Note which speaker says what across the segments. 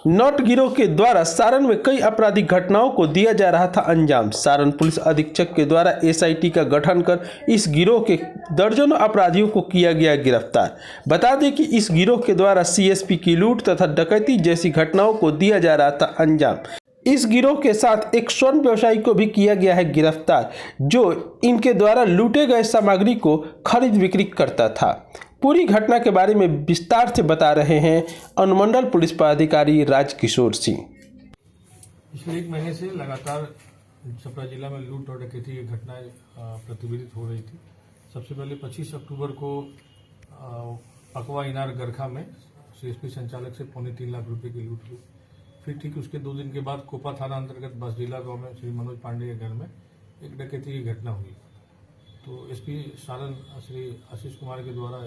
Speaker 1: Note गिरोह के द्वारा सारण में कई आपराधिक घटनाओं को दिया जा रहा था अंजाम। सारण पुलिस अधीक्षक के द्वारा एसआईटी का गठन कर इस गिरोह के दर्जनों अपराधियों को किया गया गिरफ्तार। बता दें कि इस गिरोह के द्वारा सीएसपी की लूट तथा डकैती जैसी घटनाओं को दिया जा रहा था अंजाम। इस गिरोह के साथ एक स्वर्ण व्यवसायी को भी किया गया है गिरफ्तार, जो इनके द्वारा लूटे गए सामग्री को खरीद बिक्री करता था। पूरी घटना के बारे में विस्तार से बता रहे हैं अनुमंडल पुलिस पदाधिकारी राजकिशोर सिंह।
Speaker 2: पिछले एक महीने से लगातार छपरा जिला में लूट और डकैती की घटनाएं प्रतिबंधित हो रही थी। सबसे पहले 25 अक्टूबर को पकवा इनार गरखा में सीएसपी संचालक से 3.25 लाख रुपए की लूट हुई। फिर ठीक उसके 2 दिन के बाद कोपा थाना अंतर्गत बसडीला गांव में श्री मनोज पांडे के घर में एक डकैती की घटना हुई। तो एसपी सारण श्री आशीष कुमार के द्वारा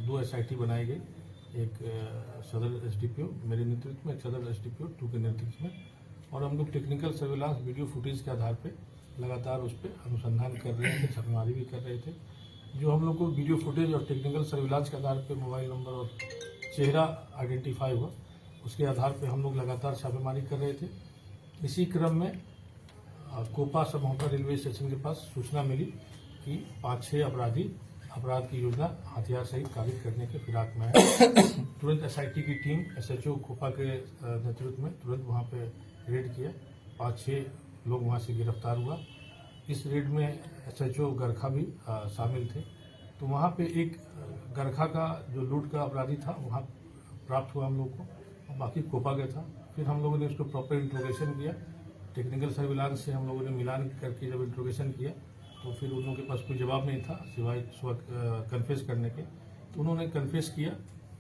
Speaker 2: 2 एसआईटी बनाई गई, एक सदर एसडीपीओ मेरे नेतृत्व में, एक सदर एसडीपीओ 2 के नेतृत्व में, और हम लोग टेक्निकल सर्विलांस वीडियो फुटेज के आधार पे लगातार उस पर अनुसंधान कर रहे थे, छापेमारी भी कर रहे थे। जो हम लोग को वीडियो फुटेज और टेक्निकल सर्विलांस के आधार पर मोबाइल नंबर और चेहरा आइडेंटिफाई हुआ, उसके आधार पर हम लोग लगातार छापेमारी कर रहे थे। इसी क्रम में कोपा समोहता रेलवे स्टेशन के पास सूचना मिली कि 5-6 अपराधी अपराध की योजना हथियार सहित काबिज करने के फिराक में है। तुरंत एसआईटी की टीम एसएचओ कोपा के नेतृत्व में तुरंत वहां पे रेड किया। 5-6 लोग वहां से गिरफ्तार हुआ। इस रेड में एसएचओ गरखा भी शामिल थे। तो वहां पे एक गरखा का जो लूट का अपराधी था वहां प्राप्त हुआ हम लोग को, बाकी कोपा का था। फिर हम लोगों ने उसको प्रॉपर इंट्रोगेशन किया। टेक्निकल सर्विलांस से हम लोगों ने मिलान करके जब इंट्रोगेशन किया तो फिर उन लोगों के पास कोई जवाब नहीं था सिवाय कन्फेस करने के। तो उन्होंने कन्फेस किया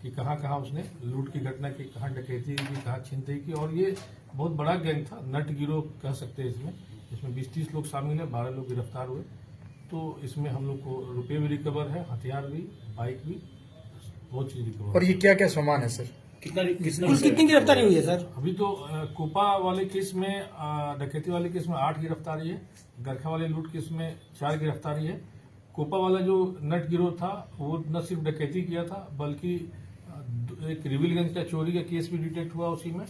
Speaker 2: कि कहाँ कहाँ उसने लूट की घटना की, कहाँ डकैती की, कहाँ छिनतई की। और ये बहुत बड़ा गैंग था, नट गिरोह कह सकते हैं। इसमें 20-30 लोग शामिल हैं, 12 लोग गिरफ्तार हुए। तो इसमें हम लोग को रुपये भी रिकवर है, हथियार भी, बाइक भी, बहुत चीज रिकवर।
Speaker 3: और ये क्या क्या सामान है सर?
Speaker 4: कितनी गिरफ्तारी हुई है सर?
Speaker 2: अभी तो कोपा वाले केस में, डकैती वाले केस में 8 गिरफ्तारी है। गरखा वाले लूट केस में 4 गिरफ्तारी है। कोपा वाला जो नट गिरोह था वो न सिर्फ डकैती किया था बल्कि एक रिविलगंज का चोरी का केस भी डिटेक्ट हुआ। उसी में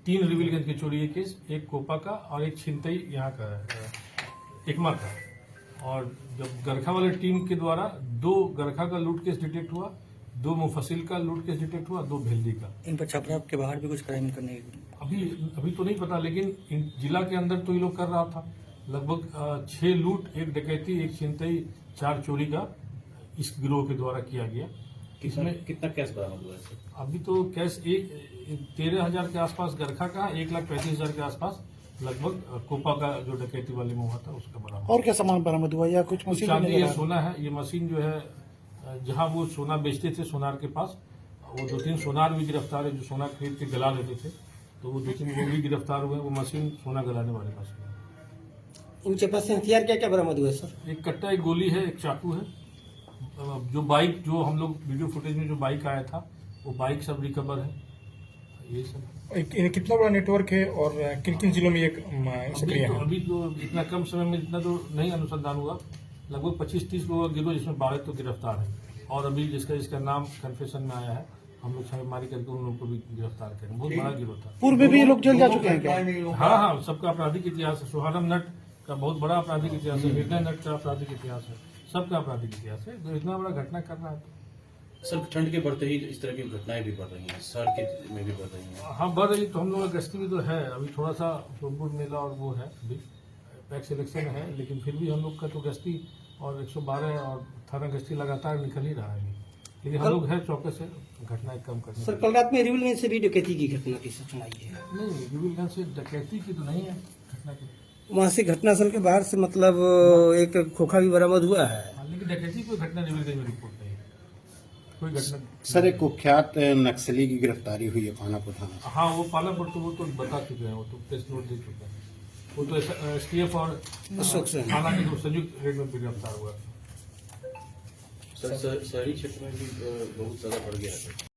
Speaker 2: 3 रिविलगंज के चोरी के केस, एक कोपा का और एक छिनतई यहाँ का एकमा का। और जब गरखा वाले टीम के द्वारा 2 गरखा का लूट केस डिटेक्ट हुआ, 2 मुफसिल का लूट केस डिटेक्ट हुआ, 2 भेल्दी का।
Speaker 4: इन पर छपरा के बाहर भी कुछ क्राइम करने की
Speaker 2: अभी तो नहीं पता, लेकिन जिला के अंदर तो ये लोग कर रहा था। लगभग 6 लूट, 1 डकैती, 1 छिनतई, 4 चोरी का इस गिरोह के द्वारा किया गया।
Speaker 5: इसमें कितना कैश बरामद हुआ है?
Speaker 2: अभी तो कैश 13,000 के आसपास गरखा का, 1,35,000 के आसपास लगभग कोपा का जो डकैती वाले में हुआ था उसका बरामद।
Speaker 3: और क्या सामान बरामद हुआ या कुछ मशीन?
Speaker 2: चांदी है, सोना है। ये मशीन जो है, जहां वो सोना बेचते थे सोनार के पास, वो 2-3 सोनार भी गिरफ्तार है जो सोना खरीद के गला लेते थे। तो वो 2-3 वो भी गिरफ्तार हुए। वो मशीन सोना गलाने वाले मशीन।
Speaker 4: इनके पास से हथियार क्या क्या बरामद हुए सर?
Speaker 2: एक कट्टा, एक गोली है, एक चाकू है। जो बाइक, जो हम लोग वीडियो फुटेज में जो बाइक आया था वो बाइक सब रिकवर है। ये सब
Speaker 3: कितना बड़ा नेटवर्क है और किन किन जिलों में ये सक्रिय है?
Speaker 2: अभी तो इतना कम समय में इतना तो नहीं अनुसंधान हुआ। लगभग 25-30 लोग गिरोह, जिसमें 12 तो गिरफ्तार है। और अभी जिसका नाम कन्फेशन में आया है, हम लोग छापेमारी करके उन लोगों को भी गिरफ्तार करेंगे। बहुत बड़ा गिरोह था।
Speaker 3: पूर्व में भी ये लोग जेल जा चुके हैं क्या?
Speaker 2: हाँ, सबका आपराधिक इतिहास है। सोहानम नट का बहुत बड़ा आपराधिक इतिहास है, हृदय नट का आपराधिक इतिहास है, सबका आपराधिक इतिहास है। तो इतना बड़ा घटना कर रहा है
Speaker 5: सर, ठंड के बढ़ते ही इस तरह की घटनाएं भी बढ़ रही हैं, शहर के में भी बढ़ रही हैं।
Speaker 2: हाँ, बढ़ रही। तो हम लोग का गश्ती भी तो है। अभी थोड़ा सा सोनपुर मेला और वो है, अभी पैक्स इलेक्शन है, लेकिन फिर भी हम लोग का तो गश्ती और 112 और थाना गश्ती लगातार निकल ही रहा है। लेकिन हम लोग है चौके से घटनाएं कम करने।
Speaker 4: सर, कल रात में रिविलगंज से भी डकैती की घटना की सूचना आई है?
Speaker 2: नहीं, रिविलगंज से डकैती की तो नहीं है घटना की।
Speaker 4: वहाँ से घटनास्थल के बाहर से मतलब एक खोखा भी बरामद हुआ है।
Speaker 2: लेकिन डकैती कोई घटना रिविलगंज में रिपोर्ट नहीं है, कोई घटना।
Speaker 6: सर, एक कुख्यात नक्सली की गिरफ्तारी हुई है पानापुर थाना से।
Speaker 2: हाँ, वो पालापुर तो वो तो बता चुके हैं, वो तो प्रेस नोट दे चुके हैं। वो तो एसटीएफ और थाना के संयुक्त रेड में गिरफ्तार हुआ।
Speaker 5: सर, शहरी क्षेत्र में भी बहुत ज्यादा बढ़ गया है।